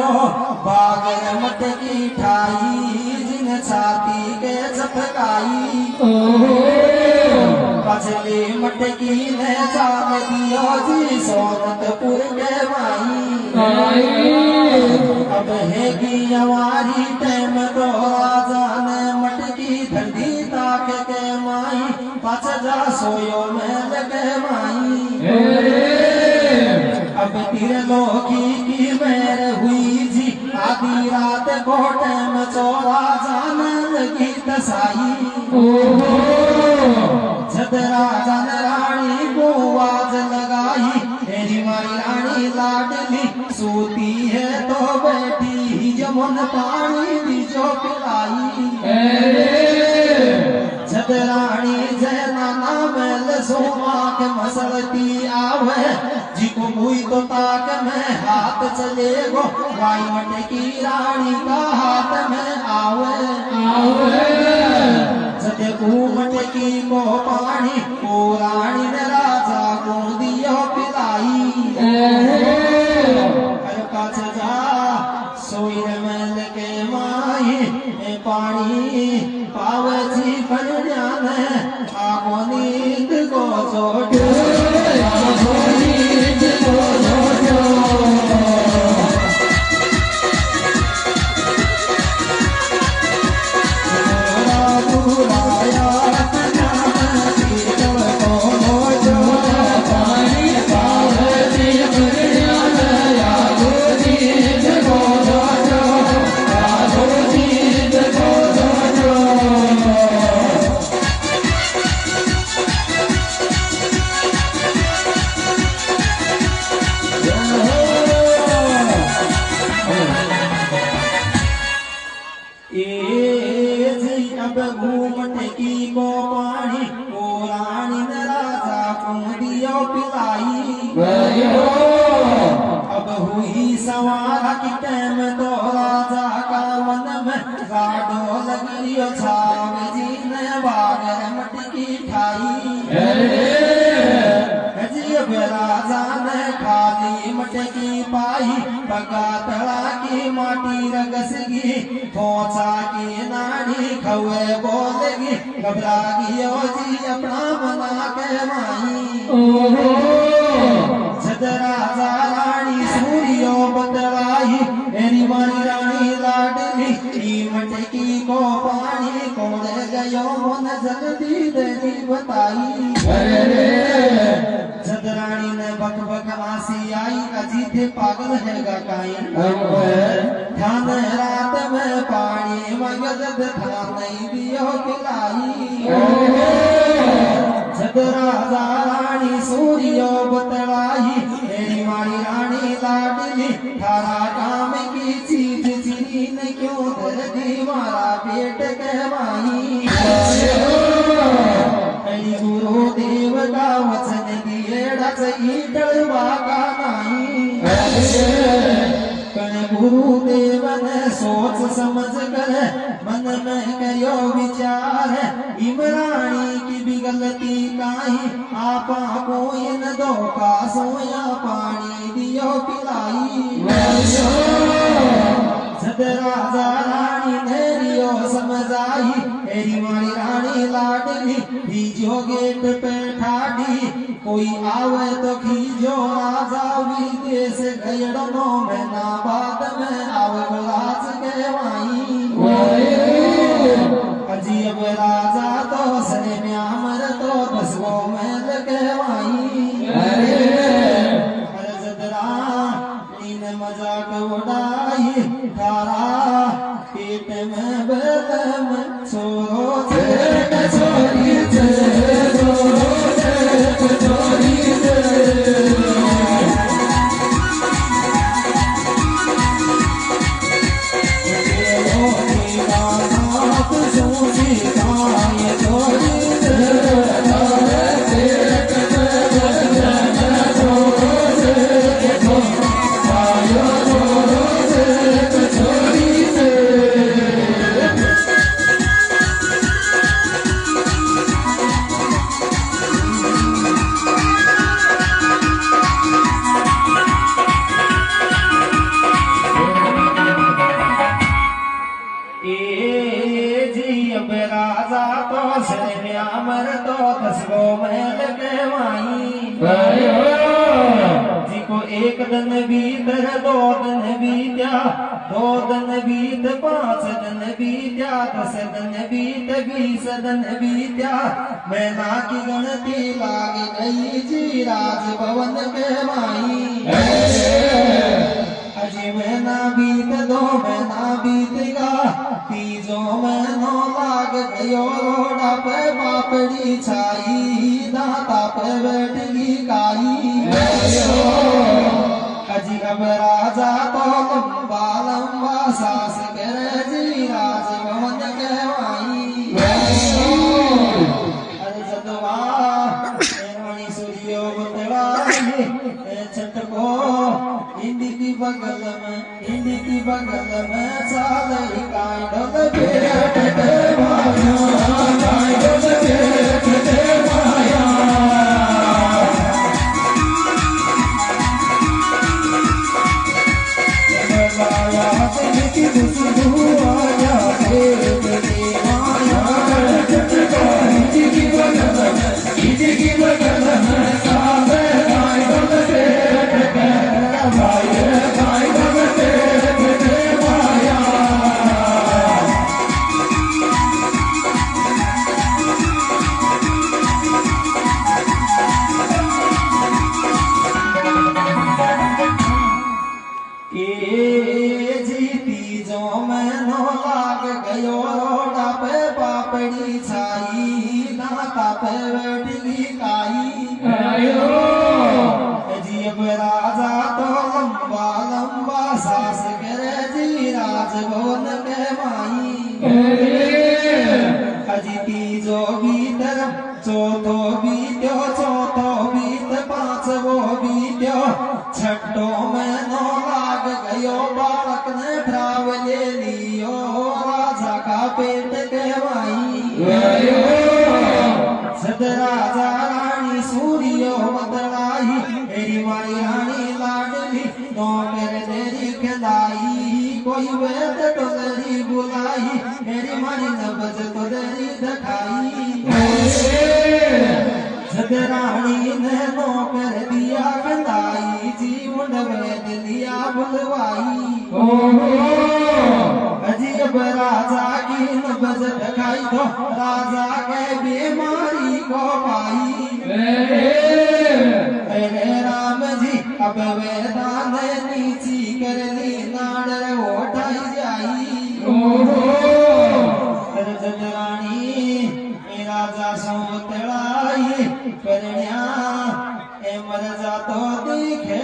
जो बागर मटकी ठाई जिन छाती के झपकाई पछली मटकी ने जान दियो जी सोनतपुर के माई अब है की हमारी टाइम तो राजा ने मटकी ठंडी ताक के माई पछ जा सोयो महल के माई अब त्रिलोकी की मेहर हुई जी आधी रात को टाइम चोरा जाने लगी तसाई जद राजा ने रानी को आवाज लगाई तेरी मारी रानी लाडली सोती है तो बैठी जमुन पानी भी जो पिलाई जद रानी जैना मैल सोमा के मसलती आवे जी को कोई तो ताक में हाथ चले गो वाई मटकी रानी का हाथ में आवे जद मटकी को पानी को रानी ने राजा को दियो पिलाई कच जा सोई मैल के माई पानी पावे जी कन्या ने आगो नींद को जोड़ मटकी को पानी को रानी ने राजा को दियो पिलाई अब हुई सवार की टाइम तो राजा का मन में गाड़ो लगियो छाव जी ने बागर मटकी ठाई अब राजा ने खाली मटकी पाई पगा तड़ा की माटी रगसगी पहुंचा की नाड़ी खवे बोलेगी घबरा गियो जी अपना मना के माई जद राजा रानी सूर्यो बतलाई एरी मारी रानी लाडली मटकी को पानी कौन गयो मन जल्दी देरी बताई जद रानी ने बक बक आसी आई अजी थे पागल है गाई ध्यान रात में पानी मगज ध्यान नहीं दियो पिलाई जद राजा रानी सूर्यो बतलाई मेरी मारी रानी लाडली थारा काम की चीज चीन क्यों दर्दी मारा पेट के माई गुरु देव का वचन दिए डलवा का नहीं गुरु देव ने सोच समझ कर मन में करो विचार इमरानी की भी गलती काई आपा को इन दो का सोया पानी दियो पिलाई जद राजा रानी ने रियो समझाई तेरी मारी रानी लाडली खींचो गेट पे ठाडी कोई आवे तो खींचो राजा विदेश गयड़नो में ना बाद में आवे बलाच के वाई अजी अब राजा तो सने में अमर तो दसवो में लगे वाई मजाक उड़ाई तारा पेट में बदम छोरो छोरी बीत्या 2 दिन बीत 5 दिन बीत्या 10 दिन बीत 20 दिन बीत्या महीना की गिनती लाग गई जी राजभवन में माई अजी महीना बीत 2 महीना बीतेगा तीजो महीनो लाग गयो रोड़ा पे पापड़ी छाई दाता पे बैठगी काई अजी अब राजा तो लंबा लंबा सास करे जी राजभवन कहवाई अरे जदवा मणि सूर्यो बतलाए छटको इंडी की बगल में चादरी कांडल बेट माया कांडल बेट माया पापड़ी छाई नाता पे बैठगी काई जी अब राजा तो लंबा लंबा सास करे जी राजभवन के माई अजी तीजो भीतर चौथो बीत्यो चौथो बीत 5वो बीत्यो छठो महीनो लाग गयो बालक ने ठाव ले लियो राजा का पेट कहवाई सद राजा रानी सूर्यो बदलाई मेरी माई रानी लाडली नौकर तेरी खिलाई कोई वेद तो तेरी बुलाई मेरी माई नबज तो तेरी दिखाई सद रानी ने नौकर दिया खिलाई जीवन वेद लिया बुलवाई अजीब राजा की नबज दिखाई तो राजा के बीमारी को पाई मेरे राम जी अब वेदान नीची कर ली नाड़ उठाई जाई रानी राजा सोतलाई करण्या ए मर जा तो दिखे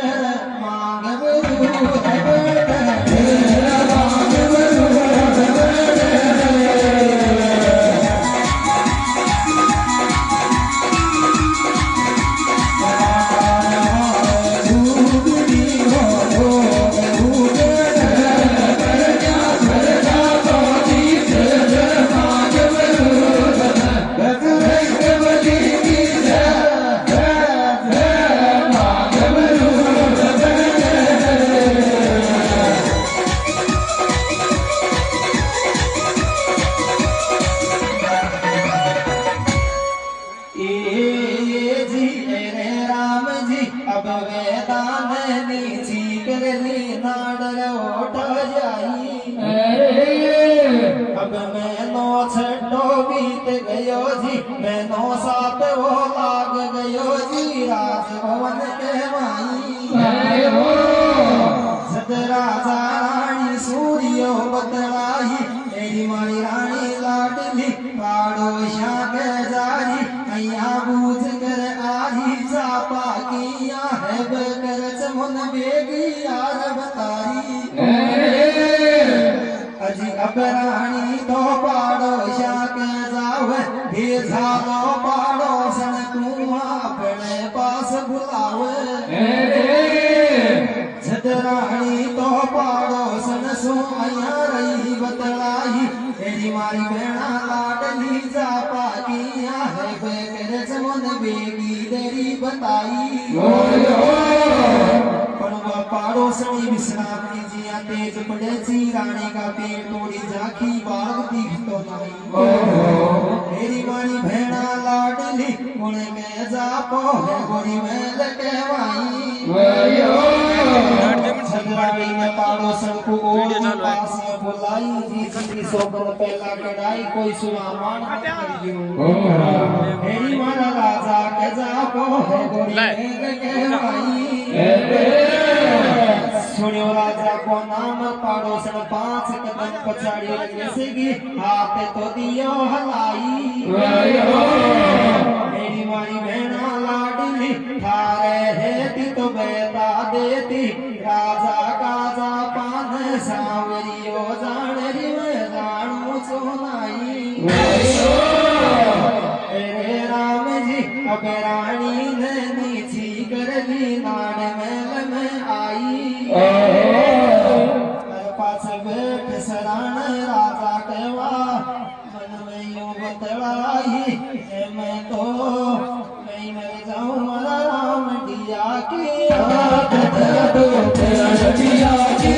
मांग अब वेदान नीची कर ली नाडर उठ जाई अब मैनो 6 बीत गयो जी मैनो 7 वो लाग गयो जी राजभवन कहवाई सद राजा रानी सूर्यो बदलाई मेरी मारी रानी लाडली पाड़ोशा के जारी अया बूझ कर आही चापा किया है बकर चमुन बेगी यार बताई अजी अब रानी तो पाड़ोशा के जावे भेजा लो पाड़ोसन तू अपने पास बुलावे सद रानी तो पाड़ोसन सो अया रही बतलाई तेरी मारी बेड़ा लाडली चापा किया है बकर चमुन बेगी तेरी बताई पाड़ोसनी विश्राम कीजिए। तेज पड़े सी रानी का पेट तोड़ी झांकी बाग दिखतो नहीं मेरी मारी भेड़ा लाडली गुण के जापो है गोरी मेल कहवाई छदराई में पाड़ो सबको ओढ़ पास में बुलाई जी सोबन पहला कड़ाई कोई सुलामान करियो मेरी मारा राजा के जापो है गोरी मेल कहवाई सुनियो राजा को नाम पाड़ोसन 5 कदम पछाड़ी लगेगी हाथ तो दियो हलाई मेरी मारी भेड़ा लाडली थारे हेती तो बेटा देती राजा काजा पान सांवरियो जाने मैं जानू सुनाई रे राम जी अब रानी ने नीची कर ली नाड़ में आई पास बैठ सराण राजा कहवा मन में यूं बतलाई मैं तो नहीं मर जाऊं मरा राम दिया की दिया की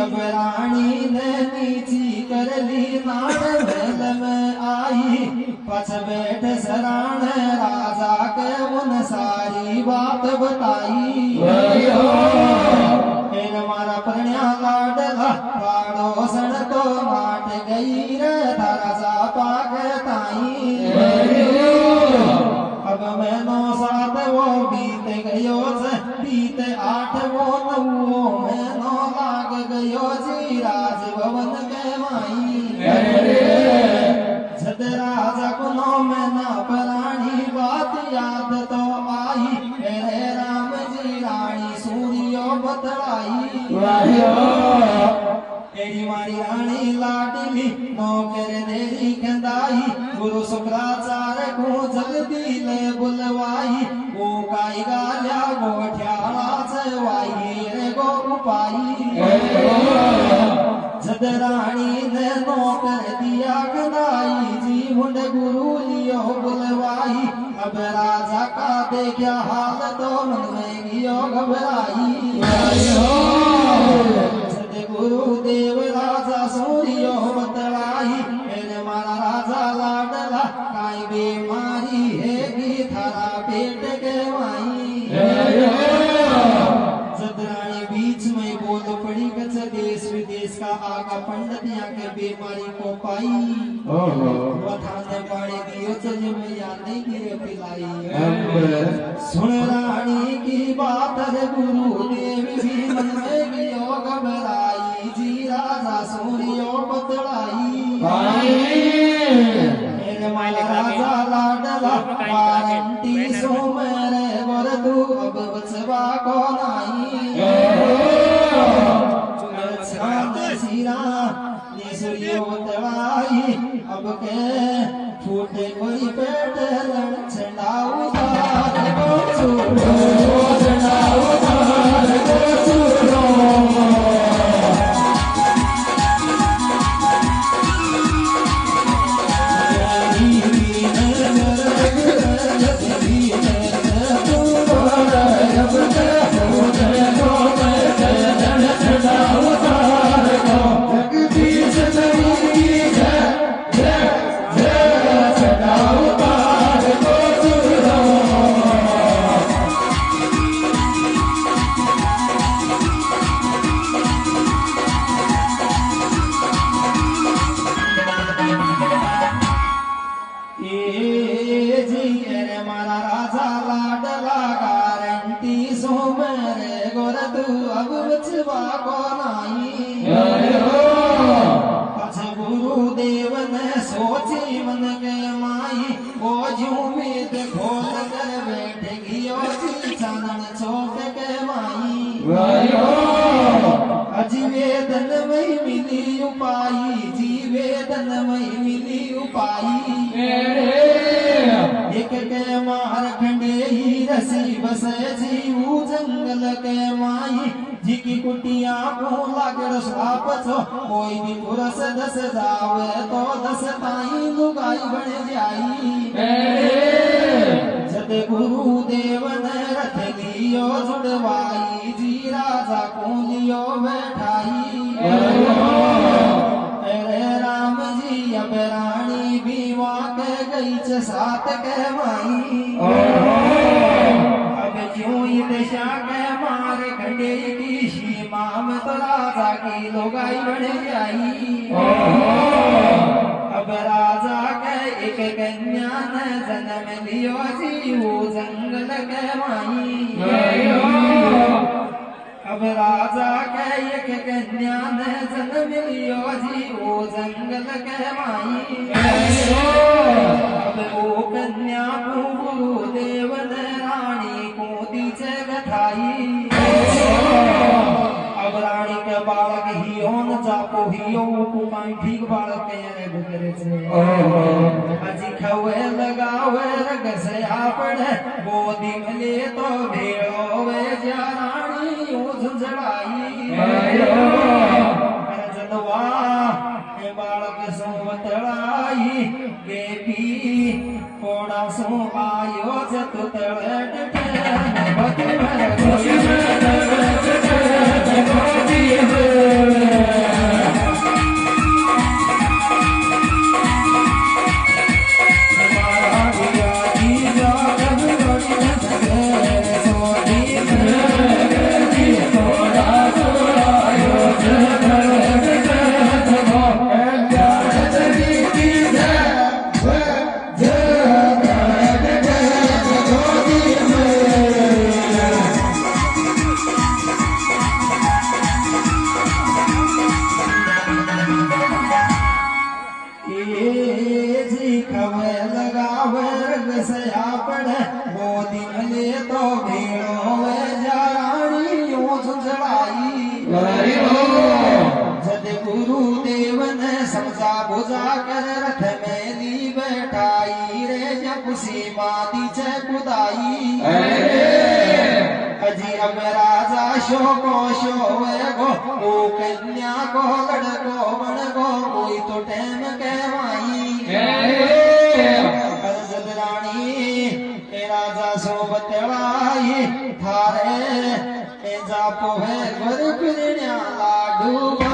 अब रानी ने नीची कर ली नाड़ महल में आई पछ बैठ सराण राजा के उन सारी बात बताई फिर मारा प्रणया लाडला पाड़ोसन तो माट गई रे राजा पाक ताई अब मैं 9-7 वो बीत गयो बीत 8 वो 9 मैं 9 लाग गयो जी राजभवन के माई जद राजा को 9 में ना परानी बात याद तो आई मेरे राम जी रानी सूर्यो बतलाई तेरी मारी रानी लाडली नौकर देरी कंदाई गुरु शुक्राचार्य को जल्दी ले बुलवाई वो काई गाल्या गोठ्याला चवाई रे गो उपाई जद रानी ने नौकर दिया कंदाई जी मुंड गुरु लियो बुलवाई अब राजा का देखा हाल तो मन में गियो घबराई गुरुदेव राजा सूर्यो बतलाई मेरे मारा राजा लाडला काई बीमारी है की थारा पेट के माई जदरानी बीच में बोल पड़ी कच देश विदेश का आगा पंडित यहाँ के बीमारी को पाई बठाने पानी दियो चल में याद नहीं गिरे पिलाई सुन रानी की बात है गुरुदेव भी मन में गियो घबराई जी राजा सूर्यो बतलाई मेरे मालिक राजा लाडला वारंटी सो मेरे वरदू अब बचवा को नहीं सीरा सूर्यो बतलाई अब के फूटे कोई पेट लड़ छंडाऊ तार को छूटो छंडाऊ तार को छूटो गुरुदेव ने सोची मन के माई वो जू जीवेदन मई मिली उपाई जीवेदन मई मिली उपाई एक के मार खंडे ही रसी बस जीवू जंगल के माई जी की कुटिया को लागड़ साप छो कोई भी पुरस दस जावे तो दस ताई लुगाई बन जाई जद गुरुदेव ने रथ लियो जुड़वाई जी राजा को लियो बैठाई अरे राम जी अब रानी भी वाके गई छ सात के माई अब क्यों ये दशा के मारे खंडे की सीमा में तो राजा की लोगाई बढ़ जाई अब राजा के एक कन्या ने जन्म लियो जी वो जंगल के माई अब राजा के एक कन्या ने जन्म लियो जी वो जंगल के माई अब वो कन्या को गुरुदेव ने रानी को दीचे गठाई अब रानी के बालक हियो न जापो हियो को काई ठीक बालक के रे बकरे से अजी खवे लगावे रग से आपने गोदी में ले तो भेड़ो वे जा रानी ओ झंझड़ाई जनवा के बालक सो बतड़ाई के पी कोड़ा सो आयो जत तड़े भक्ति बुझा कर रथ में ली बैठाई रे जब सीमा दीछे कुदाई अजी अब राजा शो वे गो ओ कन्या को लड़को बन गो कोई तो टैम कहवाई जब रानी ए राजा सो बतड़ाई थारे ए जापो है घर फिरण्या लाडू